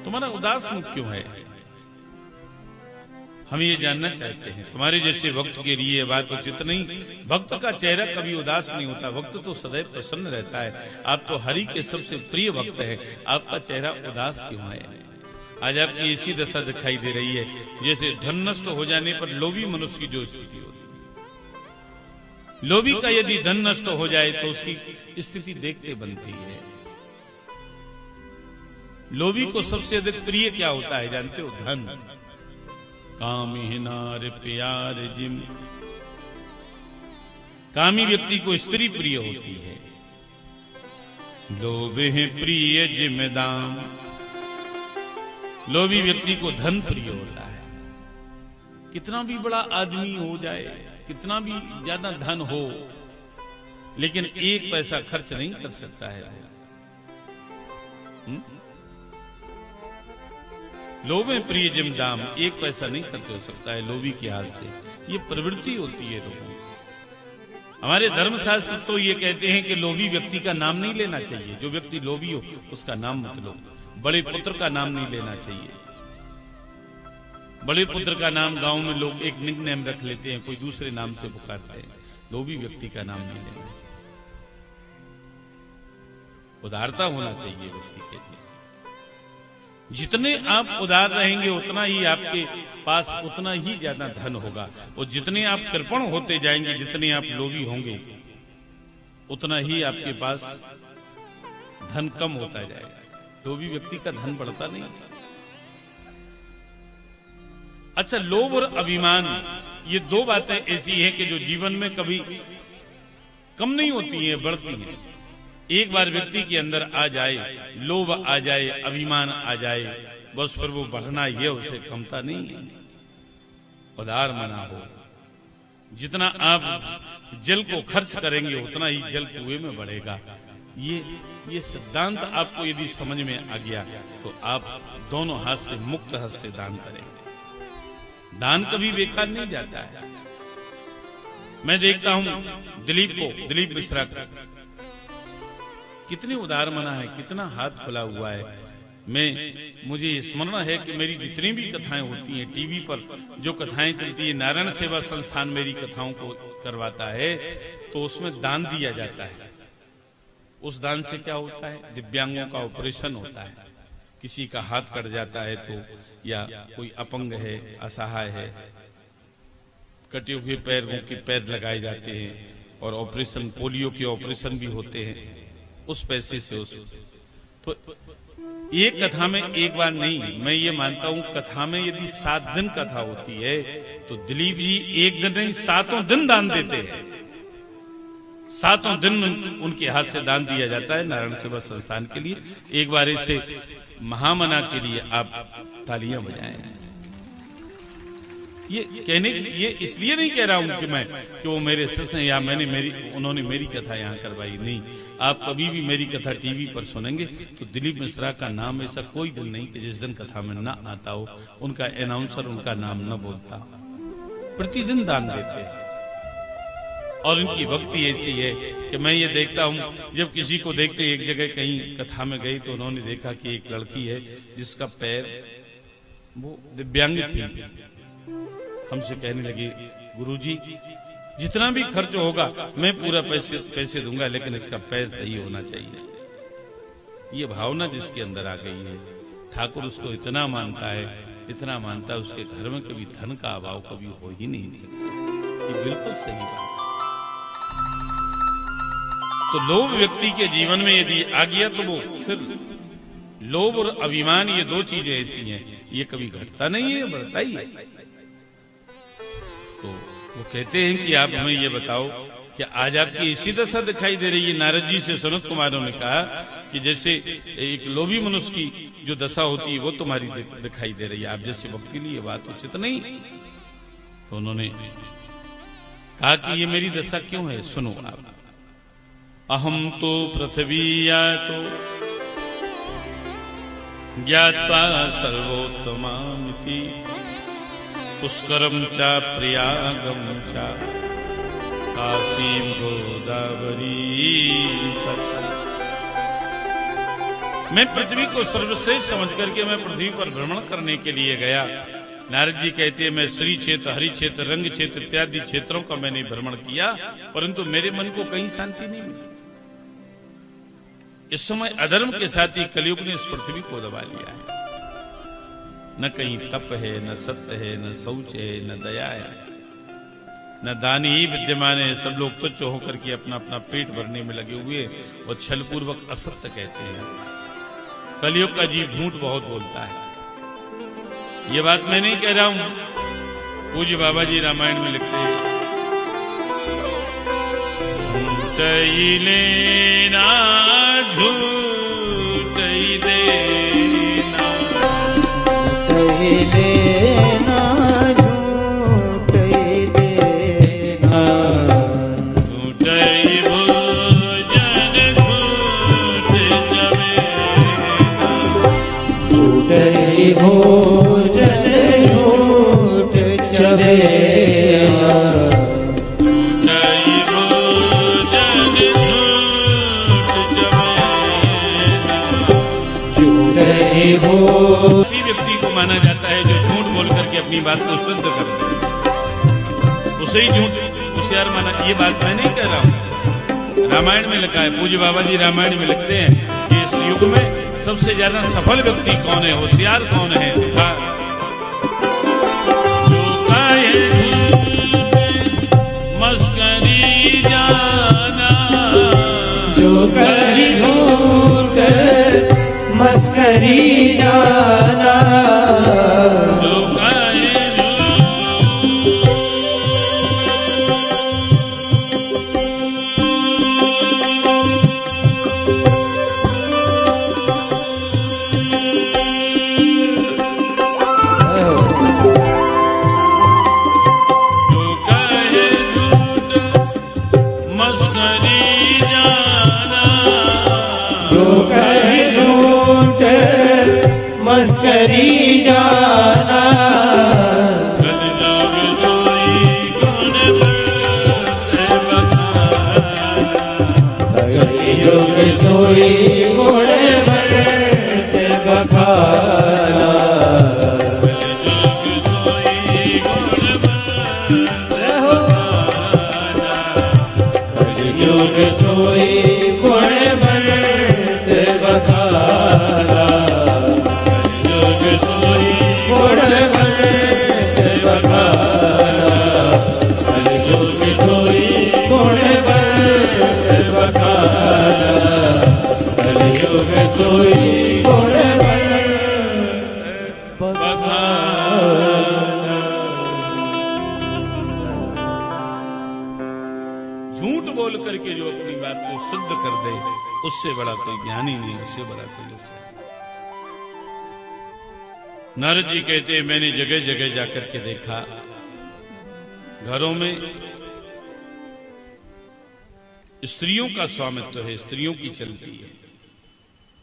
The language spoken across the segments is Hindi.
तुम्हारा उदास मुख क्यों है? हम ये जानना चाहते हैं। तुम्हारे जैसे भक्त के लिए ये बात उचित नहीं। भक्त का चेहरा कभी उदास नहीं होता, भक्त तो सदैव प्रसन्न रहता है। आप तो हरि के सबसे प्रिय भक्त हैं, आपका चेहरा उदास क्यों है? आज आपकी ऐसी दशा दिखाई दे रही है जैसे धन नष्ट हो जाने पर लोभी मनुष्य की जो स्थिति होती है। लोभी का यदि धन नष्ट हो जाए तो उसकी स्थिति देखते बनती है। लोभी को सबसे अधिक प्रिय क्या होता है जानते हो? धन। कामी नार प्यार जिम, कामी व्यक्ति को स्त्री प्रिय होती है। लोभे प्रिय जिम दाम, लोभी व्यक्ति को धन प्रिय होता है। कितना भी बड़ा आदमी हो जाए, कितना भी ज्यादा धन हो, लेकिन एक पैसा खर्च नहीं कर सकता है। लोभे प्रिय जिम दाम, एक पैसा नहीं खर्च हो सकता है लोभी के हाथ से। ये प्रवृत्ति होती है लोगों की। हमारे धर्मशास्त्र तो ये कहते हैं कि लोभी व्यक्ति का नाम नहीं लेना चाहिए। जो व्यक्ति लोभी हो उसका नाम मत लो। बड़े पुत्र का नाम नहीं लेना चाहिए। बड़े पुत्र का नाम गांव में लोग एक निकनेम रख लेते हैं, कोई दूसरे नाम से पुकारते हैं। लोभी व्यक्ति का नाम नहीं लेना चाहिए। उदारता होना चाहिए व्यक्ति के लिए। जितने आप उदार रहेंगे उतना ही आपके पास उतना ही ज्यादा धन होगा, और जितने आप कृपण होते जाएंगे, जितने आप लोभी होंगे, उतना ही आपके पास धन कम होता जाएगा। लोभी व्यक्ति का धन बढ़ता नहीं। अच्छा, लोभ और अभिमान, ये दो बातें ऐसी हैं कि जो जीवन में कभी कम नहीं होती हैं, बढ़ती हैं। एक बार व्यक्ति के अंदर आ जाए, लोभ आ जाए, अभिमान आ जाए, बस फिर वो बढ़ना ये उसे कमता नहीं है। उदार मना हो। जितना आप जल को खर्च करेंगे उतना ही जल कुएं में बढ़ेगा। ये सिद्धांत आपको यदि समझ में आ गया तो आप दोनों हाथ से मुक्त हाथ से दान करेंगे। दान कभी बेकार नहीं जाता है। मैं देखता हूं दिलीप मिश्रा का कितनी उदार मना है, कितना हाथ खुला हुआ है। मुझे स्मरण है कि मेरी जितनी भी कथाएं होती हैं, टीवी पर जो कथाएं चलती है, नारायण सेवा संस्थान मेरी कथाओं को करवाता है, तो उसमें दान दिया जाता है। उस दान से क्या होता है? दिव्यांगों का ऑपरेशन होता है। किसी का हाथ कट जाता है तो, या कोई अपंग है, असहाय है, कटे हुए पैरों के पैर लगाए जाते हैं, और ऑपरेशन, पोलियो के ऑपरेशन भी होते हैं उस पैसे से। तो एक कथा में एक बार नहीं, मैं ये मानता हूं कथा में यदि 7 दिन कथा होती है तो दिलीप जी एक दिन नहीं 7 दिन दान देते हैं। 7 दिन उनके हाथ से दान दिया जाता है नारायण सेवा संस्थान के लिए। एक बार इसे महामना के लिए आप तालियां बजाएं। ये कहने की, ये इसलिए नहीं कह रहा हूं कि वो मेरे शिष्य हैं या उन्होंने मेरी कथा यहाँ करवाई, नहीं। आप कभी भी मेरी कथा टीवी पर सुनेंगे तो दिलीप मिश्रा का नाम ऐसा कोई दिन नहीं कि जिस दिन कथा में ना आता हो, उनका अनाउंसर उनका नाम न बोलता। प्रतिदिन दान देते हैं। और इनकी भक्ति ऐसी है कि मैं ये देखता हूं, जब किसी को देखते, एक जगह कहीं कथा में गई तो उन्होंने देखा कि एक लड़की है जिसका पैर, वो दिव्यांग थी। हमसे कहने लगी, गुरुजी जितना भी खर्च होगा मैं पूरा पैसे दूंगा, लेकिन इसका पैर सही होना चाहिए। ये भावना जिसके अंदर आ गई है, ठाकुर उसको इतना मानता है, उसके घर में कभी धन का अभाव कभी हो ही नहीं सकता। ये बिल्कुल सही बात है। तो लोभ व्यक्ति के जीवन में यदि आ गया तो वो फिर लोभ और अभिमान, ये दो चीजें ऐसी हैं, ये कभी घटता नहीं है, बढ़ता ही है। तो वो कहते हैं कि आप हमें ये बताओ कि आज आपकी इसी दशा दिखाई दे रही है। नारद जी से सनत कुमारों ने कहा कि जैसे एक लोभी मनुष्य की जो दशा होती है वो तुम्हारी दिखाई दे रही है, आप जैसे भक्ति लिए बात उचित नहीं। तो उन्होंने कहा कि ये मेरी दशा क्यों है, सुनो आप। अहम तो पृथ्वीया तो ज्ञात्वा सर्वोत्तमामिति पुष्करम चा प्रयागम चा काशीं गोदावरी मैं पृथ्वी को सर्वश्रेष्ठ समझ करके मैं पृथ्वी पर भ्रमण करने के लिए गया। नारद जी कहते हैं मैं श्री क्षेत्र, हरि क्षेत्र, रंग क्षेत्र इत्यादि क्षेत्रों का मैंने भ्रमण किया, परंतु मेरे मन को कहीं शांति नहीं मिली। इस समय अधर्म के साथ ही कलयुग ने इस पृथ्वी को दबा लिया है। न कहीं तप है, न सत्य है, न शौच है, न दया है, न दान ही विद्यमान है। सब लोग तुच्छ होकर के अपना अपना पेट भरने में लगे हुए और छलपूर्वक असत्य कहते हैं। कलयुग का जीव झूठ बहुत बोलता है। ये बात मैं नहीं कह रहा हूं, पूज्य बाबा जी रामायण में लिखते हैं, झूठ ही लेना झूठ ही देना, झूठ ही लेना झूठ ही देना, झूठ ही भोजन झूठ चबेना, झूठ ही भोजन झूठ चबेना, उसी व्यक्ति को माना जाता है जो झूठ बोल करके अपनी बात को शुद्ध करता है, उसे ही झूठ होशियार माना। ये बात मैं नहीं कह रहा हूं, रामायण में लिखा है। पूज्य बाबा जी रामायण में लिखते हैं कि इस युग में सबसे ज्यादा सफल व्यक्ति कौन है, होशियार कौन है। मस्करी जाना, जो कही झूठ मस्करी जाना, जो कहे मस्करी जाना, कलियुग सोई गुण बरते बखाना, कलियुग सोई गुण बरते बखाना, गुण बरते बखाना, कलियुग सोई गुण बरते बखाना, कलियुग सोई गुण बरते बखाना। झूठ बोल करके जो अपनी बात को शुद्ध कर दे, उससे बड़ा कोई ज्ञानी नहीं, उससे बड़ा कोई नारद जी कहते हैं मैंने जगह जगह जाकर के देखा, घरों में स्त्रियों का स्वामित्व है, स्त्रियों की चलती है,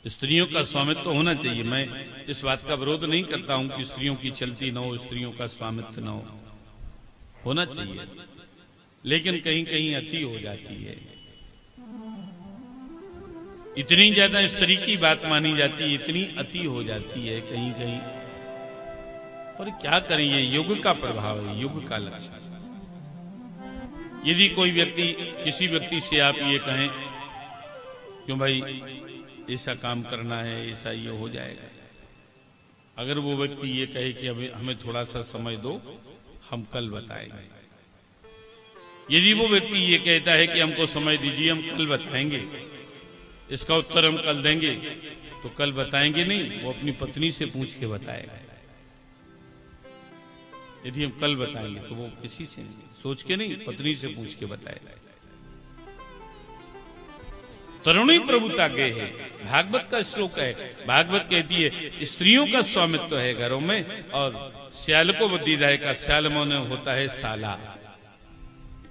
स्त्रियों का स्वामित्व होना चाहिए। मैं इस बात का विरोध नहीं करता हूं कि स्त्रियों की चलती न हो, स्त्रियों का स्वामित्व न हो, होना चाहिए, लेकिन कहीं कहीं अति हो जाती है। इतनी ज्यादा स्त्री की बात मानी जाती है, इतनी अति हो जाती है कहीं कहीं। पर क्या करें, ये युग का प्रभाव है, युग का लक्षण। यदि कोई व्यक्ति, किसी व्यक्ति से आप ये कहें क्यों भाई ऐसा काम करना है, ऐसा ये हो जाएगा, अगर वो व्यक्ति ये कहे कि हमें थोड़ा सा समय दो, हम कल बताएंगे। यदि वो व्यक्ति ये कहता है कि हमको समय दीजिए, हम कल बताएंगे, इसका उत्तर हम कल देंगे, तो कल बताएंगे नहीं, वो अपनी पत्नी से पूछ के बताएगा। यदि हम कल बताएंगे तो वो किसी से नहीं, सोच के नहीं, पत्नी से पूछ के बताएगा। तरुणी प्रभुता के है, भागवत का श्लोक है। भागवत कहती है स्त्रियों का स्वामित्व है घरों में, और श्याल को बुद्धिदायक का, श्याल मौन होता है साला।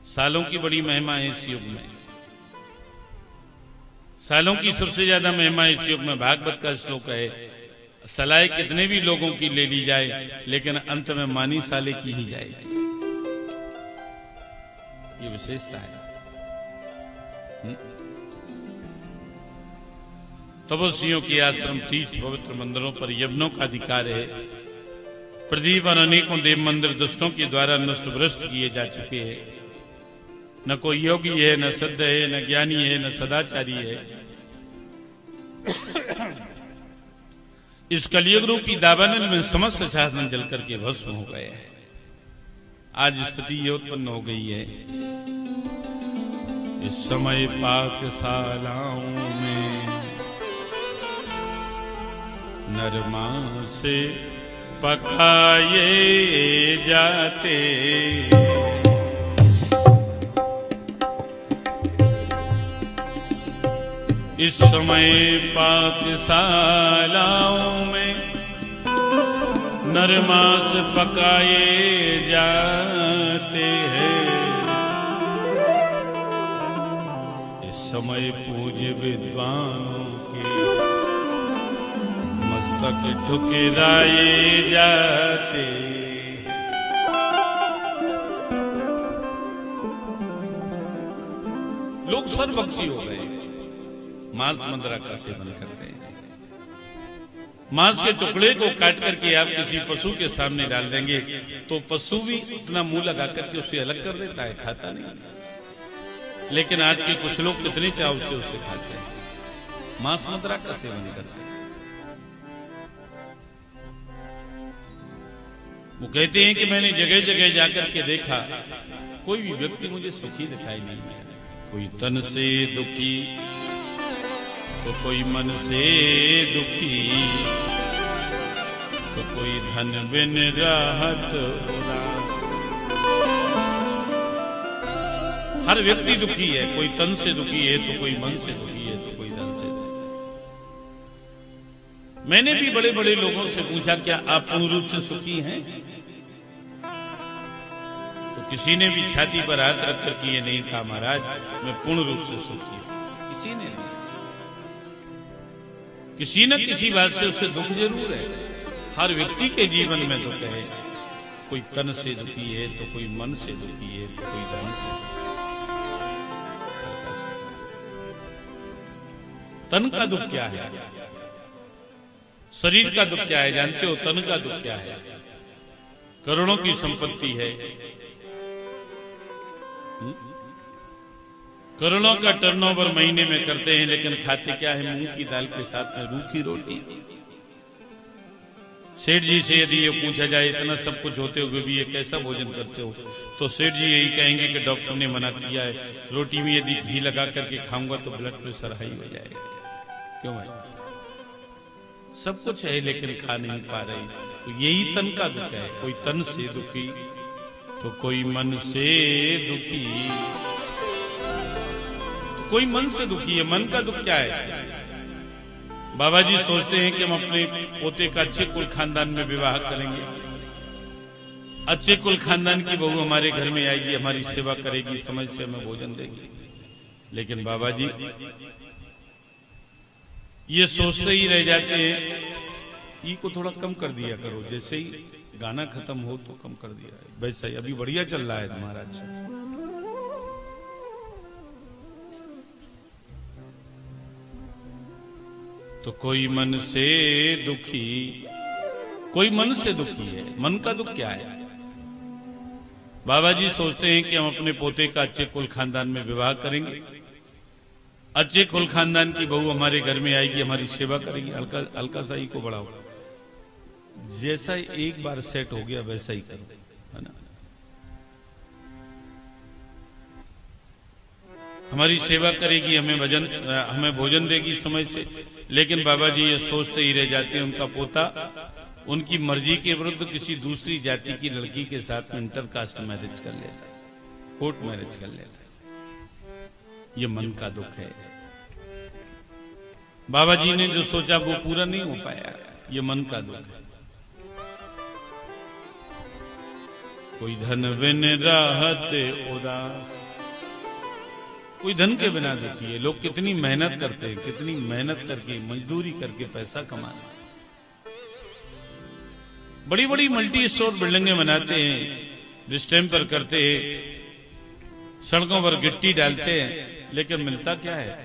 सालों की बड़ी महिमा है इस युग में, सालों की सबसे ज्यादा महिमा इस युग में। भागवत का श्लोक है, सलाह कितने भी लोगों की ले ली जाए, लेकिन अंत में मानी साले की ही जाएगी। ये विशेषता है। तपस्वियों के आश्रम, तीर्थ, पवित्र मंदिरों पर यवनों का अधिकार है। प्रदीप और अनेकों देव मंदिर दुष्टों के द्वारा नष्ट भ्रष्ट किए जा चुके हैं। न कोई योगी है, न सिद्ध है, न ज्ञानी है, न सदाचारी है। इस कलयुग रूपी दावानल में समस्त शासन जल करके भस्म हो गए हैं। आज स्थिति ये उत्पन्न हो गई है, इस समय पाकशालाओं में नरमा से पकाए जाते। इस समय पाकशालाओं में नरमास पकाए जाते हैं। इस समय पूज्य विद्वानों के मस्तक ठुकराए जाते। लोग सर्वभक्षी हो गए, मांस मंद्रा का सेवन करते हैं। मांस के टुकड़े को काट करके आप किसी पशु के सामने डाल देंगे तो पशु भी अपना मुंह लगा करके उसे अलग कर देता है, खाता नहीं। लेकिन आज के कुछ लोग कितने चाव से उसे खाते हैं, मांस मंद्रा का सेवन करते हैं। वो कहते हैं कि मैंने जगह जगह जाकर के देखा, कोई भी व्यक्ति मुझे सुखी दिखाई नहीं दिया। कोई तन से दुखी तो कोई मन से दुखी, तो कोई धन बिन राहत उदास। हर व्यक्ति दुखी है, कोई तन से दुखी है तो कोई मन से दुखी है तो कोई धन से दुखी। मैंने भी बड़े बड़े लोगों से पूछा, क्या आप पूर्ण रूप से सुखी हैं? तो किसी ने भी छाती पर हाथ रख करके ये नहीं कहा, महाराज मैं पूर्ण रूप से सुखी हूं। किसी ने नहीं। किसी न किसी बात से उससे दुख जरूर है। हर व्यक्ति के जीवन में दुख है। कोई तन से दुखी है तो कोई मन से दुखी है तो कोई धन से। तन का दुख क्या है? शरीर का दुख क्या है जानते हो? तन का दुख क्या है? करोड़ों की संपत्ति है, करोड़ों का टर्नओवर महीने में करते हैं, लेकिन खाते क्या है? मूंग की दाल के साथ में रूखी रोटी। सेठ जी से यदि ये पूछा जाए इतना सब कुछ होते हुए भी ये कैसा भोजन करते हो, तो सेठ जी यही कहेंगे कि डॉक्टर ने मना किया है, रोटी में यदि घी लगा करके खाऊंगा तो ब्लड प्रेशर हाई हो जाएगा। क्यों भाई? सब कुछ है लेकिन खा नहीं पा रही। तो यही तन का दुख है। कोई तन से दुखी तो कोई मन से दुखी, कोई मन से दुखी है। मन का दुख क्या है? बाबा जी सोचते हैं कि हम अपने पोते का अच्छे कुल खानदान में विवाह करेंगे, अच्छे कुल खानदान की बहू हमारे घर में आएगी, हमारी सेवा करेगी, समय से हमें भोजन देगी। लेकिन बाबा जी ये सोचते ही रह जाते हैं, ई को थोड़ा कम कर दिया करो, जैसे ही गाना खत्म हो तो कम कर दिया है, वैसा ही अभी बढ़िया चल रहा है तुम्हारा। अच्छा, तो कोई मन से दुखी, कोई मन से दुखी है। मन का दुख क्या है? बाबा जी सोचते हैं कि हम अपने पोते का अच्छे कुल खानदान में विवाह करेंगे, अच्छे कुल खानदान की बहू हमारे घर में आएगी, हमारी सेवा करेगी। हल्का सा ही को बढ़ाओ, जैसा एक बार सेट हो गया वैसा ही करो, है ना। हमारी सेवा करेगी, हमें भोजन देगी समय से। लेकिन बाबा जी ये सोचते ही रह जाते हैं, उनका पोता उनकी मर्जी के विरुद्ध किसी दूसरी जाति की लड़की के साथ में इंटरकास्ट मैरिज कर लेता है, कोर्ट मैरिज कर लेता है। ये मन का दुख है। बाबा जी ने जो सोचा वो पूरा नहीं हो पाया, ये मन का दुख है। कोई धन बिन राहत उदास, कोई धन के बिना दुखी है। लोग कितनी मेहनत करते हैं, कितनी मेहनत करके मजदूरी करके पैसा कमाते, बड़ी बड़ी मल्टी स्टोर बिल्डिंगें बनाते हैं, डिस्टेम्पर करते हैं, सड़कों पर गिट्टी डालते हैं, लेकिन मिलता क्या है?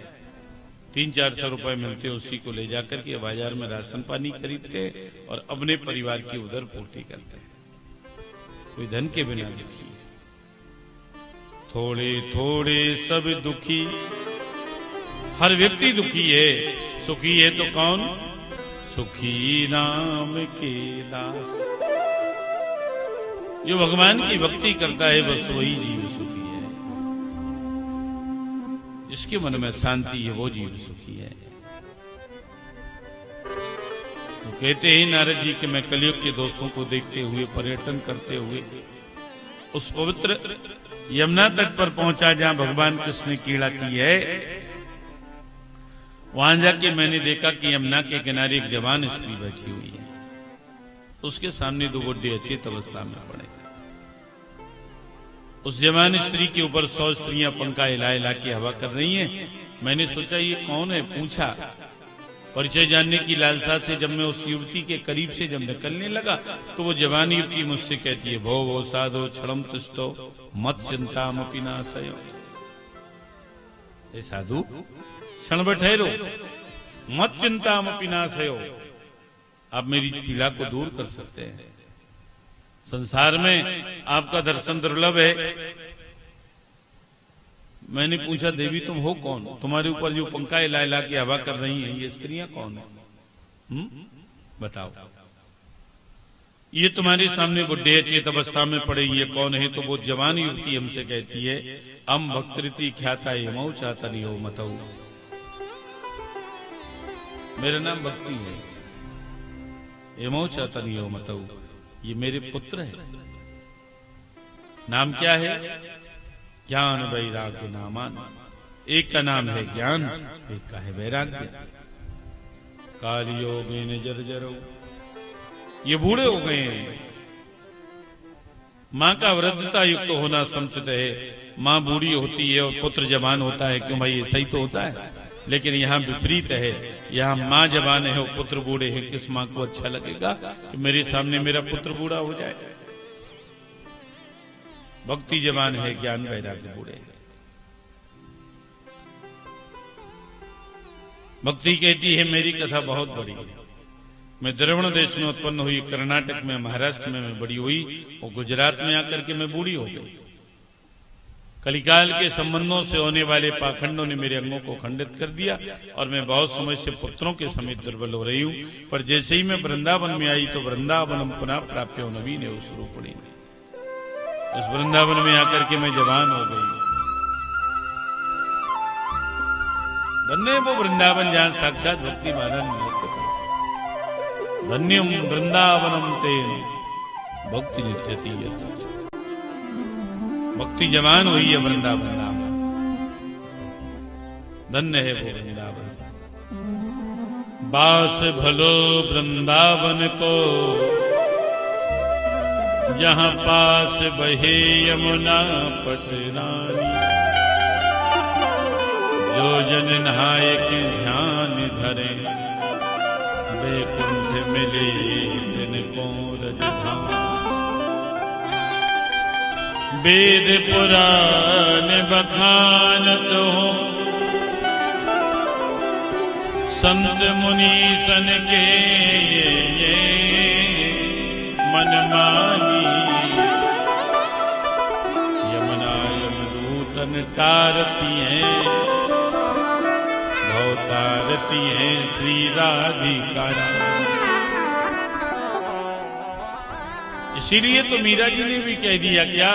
300-400 रुपए मिलते उसी को ले जाकर के बाजार में राशन पानी खरीदते और अपने परिवार की उधर पूर्ति करते हैं। कोई धन के बिना दुखी है। थोड़े थोड़े सब दुखी, हर व्यक्ति दुखी है। सुखी है तो कौन? सुखी नाम के दास। जो भगवान की भक्ति करता है बस वही जीव सुखी है। जिसके मन में शांति है वो जीव सुखी है। वो कहते हैं नारद जी कि मैं कलयुग के दोषों को देखते हुए, पर्यटन करते हुए उस पवित्र यमुना तट पर पहुंचा जहां भगवान कृष्ण ने क्रीड़ा की है। वहां जाके मैंने देखा कि यमुना के किनारे एक जवान स्त्री बैठी हुई है। उसके सामने दो बुड्ढे अचेत अवस्था में पड़े। उस जवान स्त्री के ऊपर 100 स्त्रियां पंखा हिला हिला के हवा कर रही हैं। मैंने सोचा ये कौन है, पूछा। परिचय जानने की लालसा से जब मैं उस युवती के करीब से जब निकलने लगा तो वो जवान युवती मुझसे कहती है, भो वो साधो क्षणम तुष्टो मत चिंता मपिनाशयो। ए साधु क्षण भर ठहरो, मत चिंता मपिनाशयो। आप मेरी पीड़ा को दूर कर सकते हैं। संसार में आपका दर्शन दुर्लभ है। मैंने पूछा, देवी तुम हो कौन? तुम्हारे ऊपर जो पंखा हिला हिला के हवा कर रही हैं ये स्त्रियां कौन है? बताओ। ये तुम्हारे सामने बुढ़े अचेत अवस्था में पड़े, ये कौन है? तो वो जवान युवती हमसे कहती है, अम भक्तृति ख्याता यमौ चाहता नहीं हो मतऊ। मेरा नाम भक्ति है, यमौ चाहता नहीं हो मतऊ। ये मेरे पुत्र है। नाम क्या है? ज्ञान वैराग्य नामान। एक का नाम है ज्ञान, एक का है वैराग्य। कालियोगे ने जर्जरो, ये बूढ़े हो गए हैं। माँ का वृद्धता युक्त तो होना समुचित है। माँ बूढ़ी होती है और पुत्र जवान होता है। क्यों भाई, ऐसा ही तो होता है। लेकिन यहाँ विपरीत है। यहाँ माँ जवान है और पुत्र बूढ़े हैं। किस माँ को अच्छा लगेगा कि मेरे सामने मेरा पुत्र बूढ़ा हो जाए? भक्ति जवान है, ज्ञान वैराग्य बूढ़े। भक्ति कहती है मेरी कथा बहुत बड़ी है। मैं द्रविड़ देश में उत्पन्न हुई, कर्नाटक में, महाराष्ट्र में मैं बड़ी हुई और गुजरात में आकर के मैं बूढ़ी हो गई। कलिकाल के संबंधों से होने वाले पाखंडों ने मेरे अंगों को खंडित कर दिया और मैं बहुत समय से पुत्रों के समेत दुर्बल हो रही हूँ। पर जैसे ही मैं वृंदावन में आई तो वृंदावनम पुनः प्राप्य नवीन है उस रूपणी। उस वृंदावन में आकर के मैं जवान हो गई। धन्य वो वृंदावन जहां साक्षात भक्ति महाराज नृत्य करते। धन्यम वृंदावनम तेन भक्ति नित्यति। भक्ति जवान हुई है वृंदावन नाम। धन्य है वो वृंदावन। बास भलो वृंदावन को, जहां पास बहे यमुना पटरानी। जो जन नायक ध्यान धरे, वैकुंठ मिले तिनको रजधाम। वेद पुराण बखानत हो, संत मुनि सन के ये मन मानी। यमुना यमदूतन तारती हैं, भव तारती हैं श्री राधिका। इसीलिए तो मीरा जी ने भी कह दिया क्या,